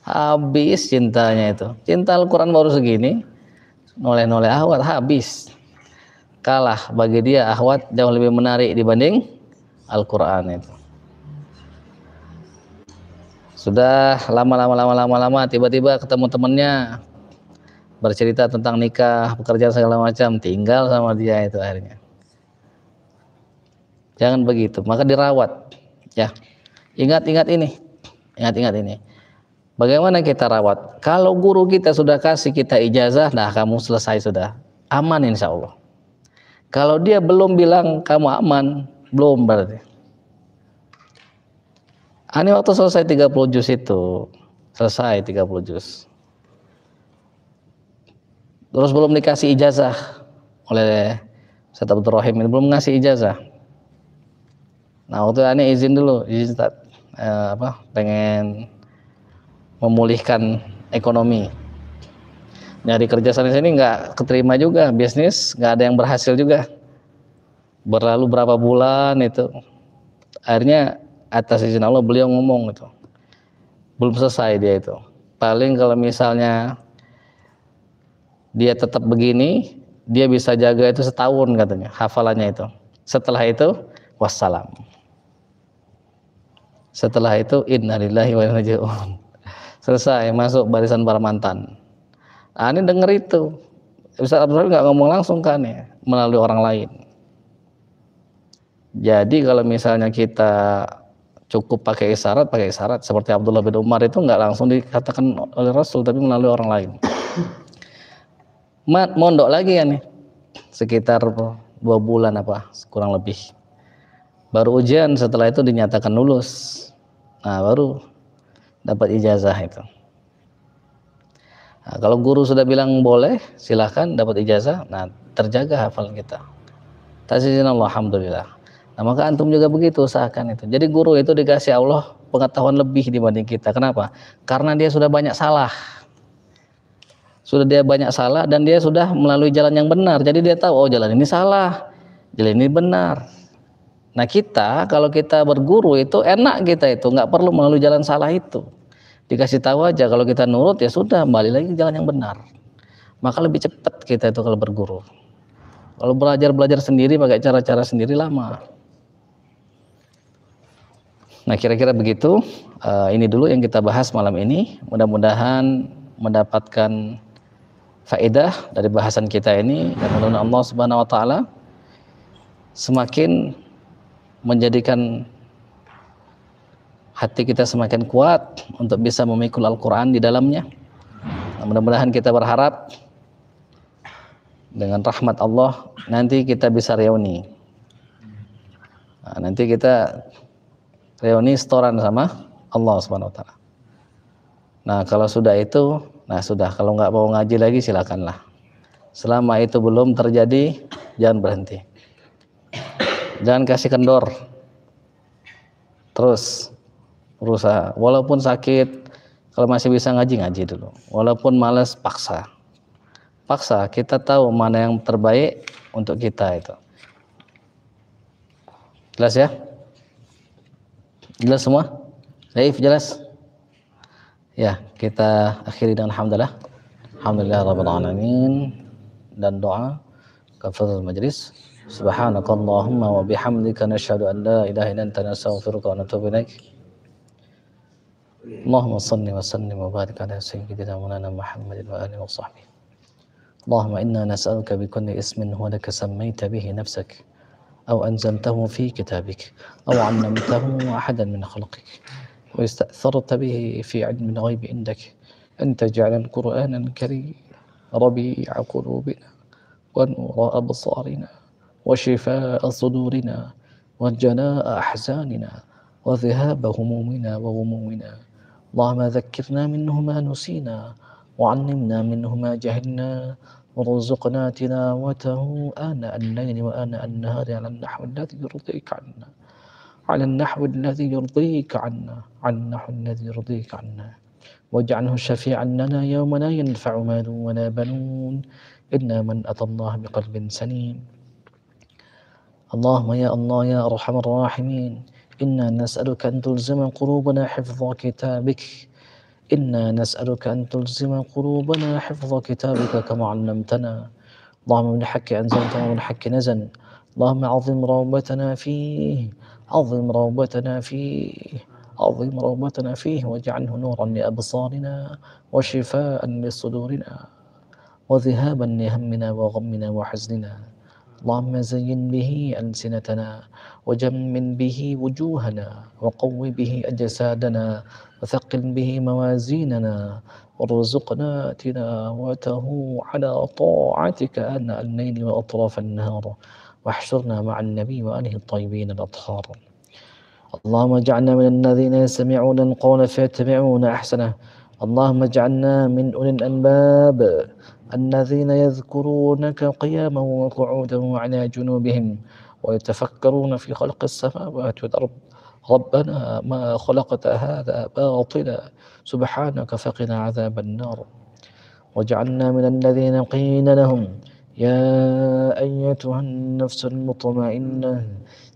A: Habis cintanya itu. Cinta Al-Quran baru segini, noleh-noleh akhwat, habis. Kalah bagi dia akhwat jauh lebih menarik dibanding Al-Quran itu. Sudah lama tiba-tiba ketemu temannya bercerita tentang nikah, pekerjaan segala macam, tinggal sama dia itu akhirnya. Jangan begitu, maka dirawat ya. Ingat ini. Bagaimana kita rawat? Kalau guru kita sudah kasih kita ijazah, nah kamu selesai sudah. Aman insya Allah. Kalau dia belum bilang kamu aman, belum berarti. Ini waktu selesai 30 juz itu. Selesai 30 juz. Terus belum dikasih ijazah oleh Ustaz Abdul Rahim, ini belum ngasih ijazah. Nah waktu ini izin dulu, Ustaz, pengen memulihkan ekonomi. Nyari kerja sana sini nggak keterima juga, bisnis nggak ada yang berhasil juga. Berlalu berapa bulan itu, akhirnya atas izin Allah beliau ngomong itu, belum selesai dia itu. Paling kalau misalnya dia tetap begini, dia bisa jaga itu setahun katanya, hafalannya itu. Setelah itu, wassalam. Setelah itu, innalillahi wa inna ilaihi raji'un. Selesai, masuk barisan para mantan. Nah, ini denger itu. Ustaz Abdul Rahim nggak ngomong langsung kan ya, melalui orang lain. Jadi kalau misalnya kita cukup pakai isyarat. Seperti Abdullah bin Umar itu nggak langsung dikatakan oleh Rasul, tapi melalui orang lain. Mondok lagi ya nih, sekitar 2 bulan kurang lebih. Baru ujian, setelah itu dinyatakan lulus. Nah baru dapat ijazah itu. Nah, kalau guru sudah bilang boleh, silahkan dapat ijazah. Nah terjaga hafalan kita. Tasizin Allah, alhamdulillah. Nah maka antum juga begitu, usahakan itu. Jadi guru itu dikasih Allah pengetahuan lebih dibanding kita. Kenapa? Karena dia sudah banyak salah. Dan dia sudah melalui jalan yang benar. Jadi dia tahu, oh jalan ini salah, jalan ini benar. Nah kita, kalau kita berguru itu enak, kita itu nggak perlu melalui jalan salah itu. Dikasih tahu aja, kalau kita nurut ya sudah, balik lagi jalan yang benar. Maka lebih cepat kita itu kalau berguru. Kalau belajar sendiri pakai cara-cara sendiri lama. Nah kira-kira begitu. Ini dulu yang kita bahas malam ini. Mudah-mudahan mendapatkan faedah dari bahasan kita ini, dan mudah-mudahan Allah Subhanahu wa taala semakin menjadikan hati kita semakin kuat untuk bisa memikul Al-Qur'an di dalamnya. Nah, mudah-mudahan kita berharap dengan rahmat Allah nanti kita bisa reuni. Nah, nanti kita reuni setoran sama Allah Subhanahu wa taala. Nah, kalau sudah itu, kalau nggak mau ngaji lagi silakanlah. Selama itu belum terjadi, jangan berhenti. Jangan kasih kendor. Terus berusaha. Walaupun sakit, kalau masih bisa ngaji dulu. Walaupun malas, paksa. Kita tahu mana yang terbaik untuk kita itu. Jelas ya? Jelas semua? Saif, jelas? Ya, kita akhiri dengan alhamdulillah. Alhamdulillah rabbil alamin, dan doa kafaratul majlis. Subhanakallahumma wa bihamdika nasyhadu an la ilaha illa anta nastaghfiruka wa natubu ilaik. Allahumma shalli wa sallim wa barik ala sayyidina Maulana Muhammadin wa alihi wa sahbihi. Allahumma inna nas'aluka bi kulli ismin huwa laka sammaita bihi nafsak aw anzaltahu fi kitabik aw 'allamtahu ahadan min khalqik واستأثرت به في علم الغيب عندك أن تجعل القرآن الكريم ربيع قلوبنا ونور أبصارنا وشفاء صدورنا وجلاء أحزاننا وذهاب همومنا وغمومنا. اللهم ذكرنا منه ما نسينا وعلمنا منه ما جهلنا وارزقنا تلاوته آناء الليل وآناء النهار على النحو الذي يرضيك عنا. على النحو الذي يرضيك عنا. واجعله شفيعا لنا يوم لا ينفع مال ولا بنون إلا من أتى الله بقلب سليم. اللهم يا الله يا أرحم الراحمين، إنا نسألك أن تلزم قلوبنا حفظ كتابك، إنا نسألك أن تلزم قلوبنا حفظ كتابك كما علمتنا. اللهم من الحق أنزلت ومن الحق نزل، اللهم عظم روبتنا فيه، عظم روبتنا فيه، عظم روبتنا فيه، واجعله نورا لأبصارنا وشفاء لصدورنا وذهابا لهمنا وغمنا وحزننا. اللهم زين به ألسنتنا وجمل به وجوهنا وقو به أجسادنا وثقل به موازيننا وارزقنا تلاوته على طاعتك آناء الليل وأطراف النهار، واحشرنا مع النبي وآله الطيبين الأطهار. اللهم اجعلنا من الذين يستمعون القول فيتبعون أحسنه. اللهم اجعلنا من أولي الألباب الذين يذكرونك قياما وقعودا وعلى جنوبهم ويتفكرون في خلق السماوات والأرض. ربنا ما خلقت هذا باطلا سبحانك فقنا عذاب النار. واجعلنا من الذين قيل لهم يا أيتها النفس المطمئنة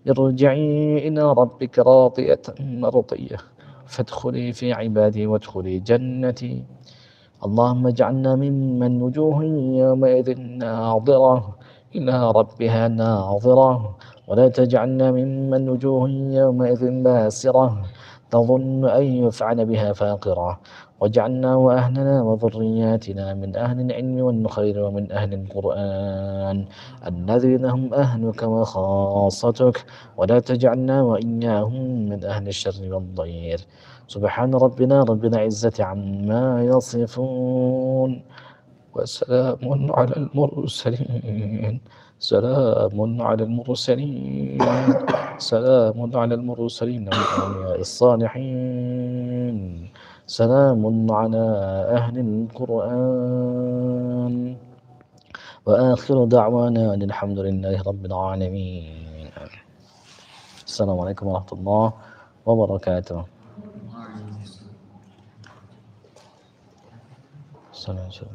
A: ارجعي إلى ربك راضية مرضية فادخلي في عبادي وادخلي جنتي. اللهم اجعلنا ممن وجوه يومئذ ناظرة إلى ربها ناظرة، ولا تجعلنا ممن وجوه يومئذ باسرة تظن أن يفعل بها فاقرة. واجعلنا وأهلنا وذرياتنا من أهل العلم والخير ومن أهل القرآن الذين هم أهلك وخاصتك، ولا تجعلنا وإياهم من أهل الشر والضير. سبحان ربنا رب العزة عما يصفون وسلام على المرسلين، سلام على المرسلين، سلام على المرسلين والأنبياء الصالحين، سلام على أهل القرآن. وآخر دعوانا أن الحمد لله رب العالمين. السلام عليكم ورحمة الله وبركاته. السلام عليكم.